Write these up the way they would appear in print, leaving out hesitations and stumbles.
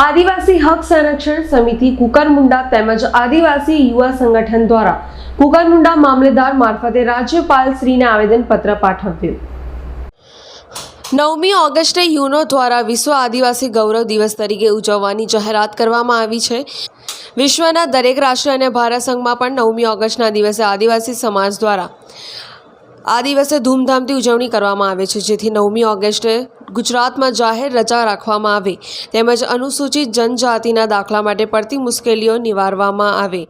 આદિવાસી હક સંરક્ષણ સમિતિ કુકરમુંડા તેમજ આદિવાસી યુવા સંગઠન દ્વારા કુકરમુંડા મામલેદાર મારફતે રાજ્યપાલશ્રીને આવેદનપત્ર પાઠવ્યું। 9મી ઓગસ્ટે યુનો દ્વારા વિશ્વ આદિવાસી ગૌરવ દિવસ તરીકે ઉજવવાની જાહેરાત કરવામાં આવી છે। વિશ્વના દરેક રાષ્ટ્ર અને ભારત સંઘમાં પણ 9મી ઓગસ્ટના દિવસે આદિવાસી સમાજ દ્વારા આ દિવસે ધૂમધામથી ઉજવણી કરવામાં આવે છે, જેથી 9મી ઓગસ્ટે ગુજરાતમાં જાહેર રજા રાખવામાં આવે તેમજ અનુસૂચિત જનજાતિના દાખલા માટે પડતી મુશ્કેલીઓ નિવારવામાં આવે।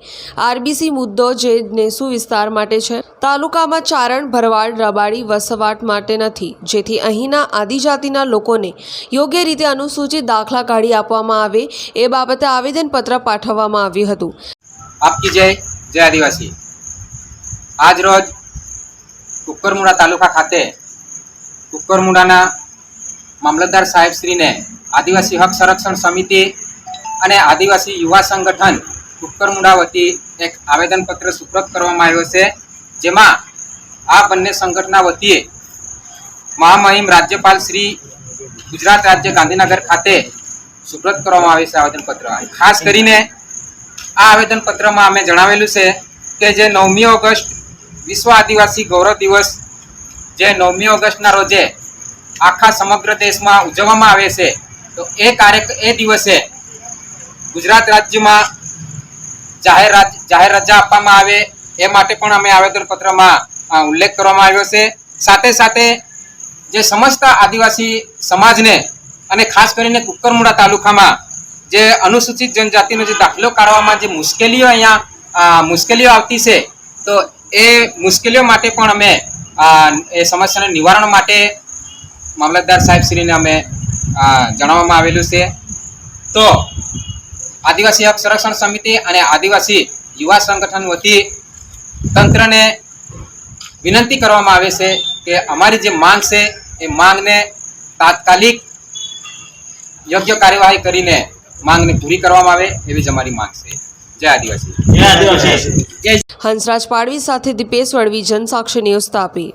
આરબીસી મુદ્દો જે નેસુ વિસ્તાર માટે છે, તાલુકામાં ચારણ, ભરવાડ, રબારી વસવાટ માટે નથી, જેથી અહીંના આદિજાતિના લોકોને યોગ્ય રીતે અનુસૂચિત દાખલા કાઢી આપવામાં આવે એ બાબતે આવેદનપત્ર પાઠવવામાં આવ્યું હતું। આપકી જય આદિવાસી। આજ રોજ કુકરમુંડા તાલુકા ખાતે કુકરમુંડાના મામલતદાર સાહેબશ્રીને આદિવાસી હક સંરક્ષણ સમિતિ અને આદિવાસી યુવા સંગઠન કુકરમુંડા વતી એક આવેદનપત્ર સુપ્રત કરવામાં આવ્યો છે, જેમાં આ બંને સંગઠનના વતીએ મહામહિમ રાજ્યપાલ શ્રી ગુજરાત રાજ્ય ગાંધીનગર ખાતે સુપ્રત કરવામાં આવે છે આવેદનપત્ર। ખાસ કરીને આ આવેદનપત્રમાં અમે જણાવેલું છે કે જે 9મી ઓગસ્ટ વિશ્વ આદિવાસી ગૌરવ દિવસ જે 9મી ઓગસ્ટના રોજે આખા સમગ્ર દેશમાં ઉજવવામાં આવે છે, તો એ દિવસે ગુજરાત રાજ્યમાં જાહેર રજા આપવામાં આવે એ માટે પણ અમે આવેદનપત્રમાં ઉલ્લેખ કરવામાં આવ્યો છે। સાથે સાથે જે સમસ્ત આદિવાસી સમાજને અને ખાસ કરીને કુકરમુંડા તાલુકામાં જે અનુસૂચિત જનજાતિનો જે દાખલો કાઢવામાં જે મુશ્કેલીઓ આવતી છે, તો એ મુશ્કેલીઓ માટે પણ અમે એ સમસ્યાના નિવારણ માટે મામલતદાર સાહેબશ્રીને અમે જણાવવામાં આવેલું છે। તો આદિવાસી હક સંરક્ષણ સમિતિ અને આદિવાસી યુવા સંગઠન વતી તંત્રને વિનંતી કરવામાં આવે છે કે અમારી જે માંગ છે એ માંગને તાત્કાલિક યોગ્ય કાર્યવાહી કરીને માંગને પૂરી કરવામાં આવે એવી જ અમારી માંગ છે। જય આદિવાસી। હંસરાજ પાડવી સાથે દીપેશ વડવી, જનસાક્ષી ન્યૂઝ, તાપી।